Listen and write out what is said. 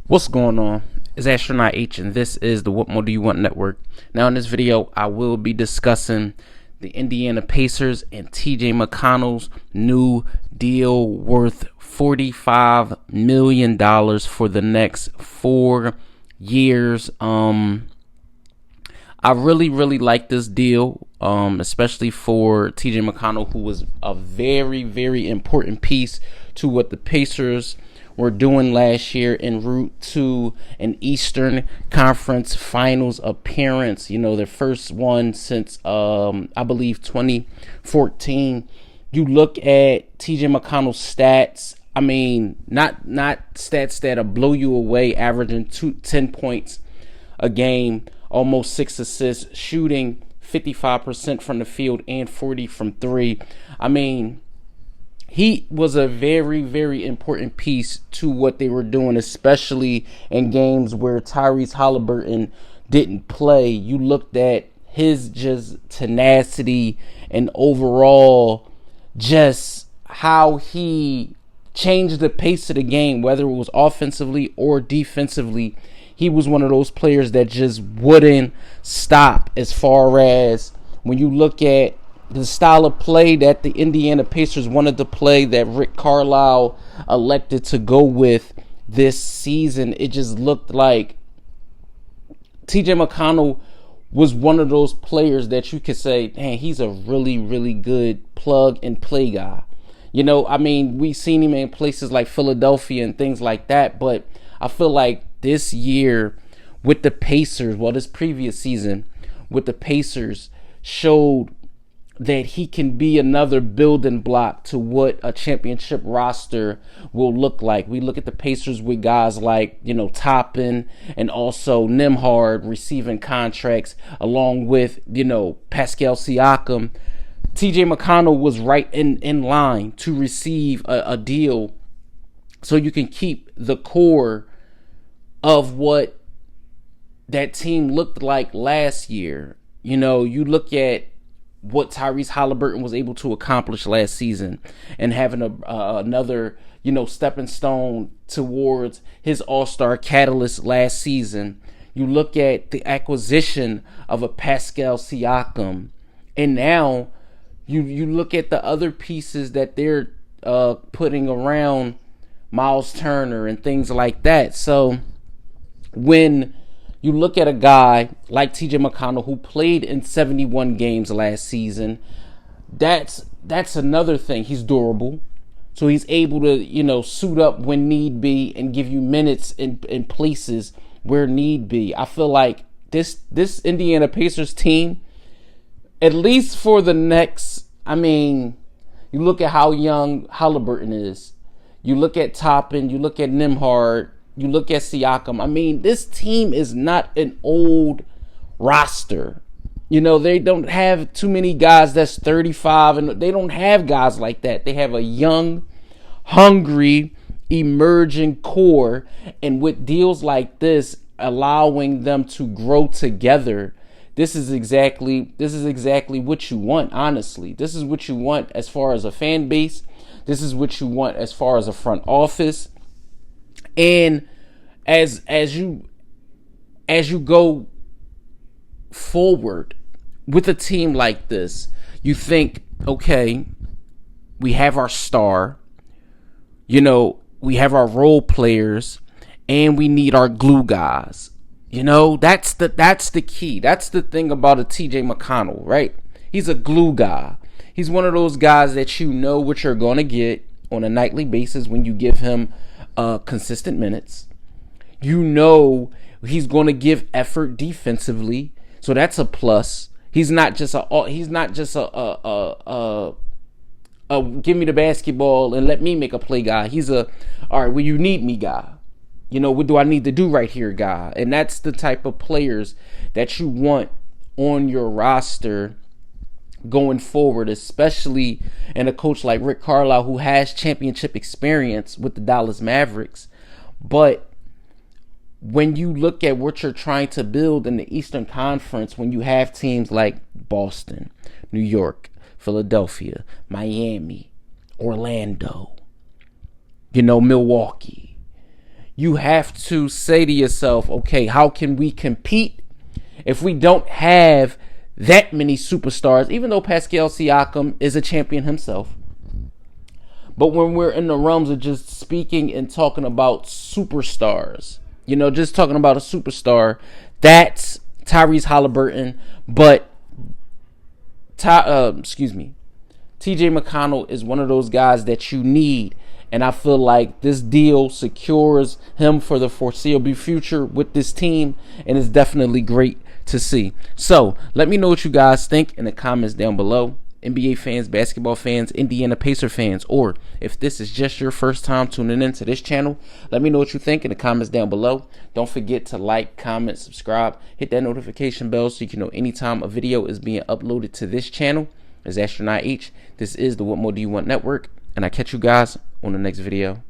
What's going on? It's Astronaut H, and this is the What More Do You Want Network. Now, in this video, I will be discussing the Indiana Pacers and TJ McConnell's new deal worth $45 million for the next 4 years. I really like this deal, especially for TJ McConnell, who was a very important piece to what the Pacers were doing last year en route to an Eastern Conference Finals appearance. You know, their first one since I believe 2014. You look at TJ McConnell's stats. I mean, not stats that'll blow you away, averaging 10 points a game, almost 6 assists, shooting 55% from the field and 40 from three. I mean, he was a very important piece to what they were doing, especially in games where Tyrese Halliburton didn't play. You looked at his just tenacity and overall just how he changed the pace of the game, whether it was offensively or defensively. He was one of those players that just wouldn't stop. As far as when you look at the style of play that the Indiana Pacers wanted to play, that Rick Carlisle elected to go with this season, it just looked like TJ McConnell was one of those players that you could say, man, he's a really good plug and play guy. You know, I mean, we've seen him in places like Philadelphia and things like that, but I feel like this year with the Pacers, well, this previous season with the Pacers showed that he can be another building block to what a championship roster will look like. We look at the Pacers with guys like, you know, Toppin and also Nembhard receiving contracts along with, you know, Pascal Siakam. TJ McConnell was right in line to receive a deal so you can keep the core of what that team looked like last year. You know, you look at what Tyrese Halliburton was able to accomplish last season and having another, you know, stepping stone towards his all-star catalyst last season. You look at the acquisition of a Pascal Siakam, and now you look at the other pieces that they're putting around Miles Turner and things like that. So when you look at a guy like TJ McConnell, who played in 71 games last season, that's another thing. He's durable, so he's able to, you know, suit up when need be and give you minutes in places where need be. I feel like this Indiana Pacers team, at least for the next, I mean, you look at how young Halliburton is. You look at Toppin, you look at Nembhard, you look at Siakam. I mean, this team is not an old roster. You know, they don't have too many guys that's 35, and they don't have guys like that. They have a young, hungry, emerging core, and with deals like this, allowing them to grow together, this is exactly what you want. Honestly, this is what you want as far as a fan base. This is what you want as far as a front office. And as you go forward with a team like this, you think, okay, we have our star, you know, we have our role players, and we need our glue guys. You know, that's the key. That's the thing about a TJ McConnell, right? He's a glue guy. He's one of those guys that you know what you're going to get on a nightly basis when you give him consistent minutes. You know he's going to give effort defensively, so that's a plus. He's not just a give me the basketball and let me make a play guy. He's a, all right, well, you need me guy. You know, what do I need to do right here guy? And that's the type of players that you want on your roster going forward, especially in a coach like Rick Carlisle, who has championship experience with the Dallas Mavericks. But when you look at what you're trying to build in the Eastern Conference, when you have teams like Boston, New York, Philadelphia, Miami, Orlando, you know, Milwaukee, you have to say to yourself, okay, how can we compete if we don't have that many superstars, even though Pascal Siakam is a champion himself. But when we're in the realms of just speaking and talking about superstars, just talking about a superstar, that's Tyrese Halliburton. But TJ McConnell is one of those guys that you need. And I feel like this deal secures him for the foreseeable future with this team. And it's definitely great to see. So let me know what you guys think in the comments down below. NBA fans, basketball fans, Indiana Pacer fans, or if this is just your first time tuning into this channel, let me know what you think in the comments down below. Don't forget to like, comment, subscribe, hit that notification bell so you can know anytime a video is being uploaded to this channel. As Astronaut H, this is the What More Do You Want Network, and I catch you guys on the next video.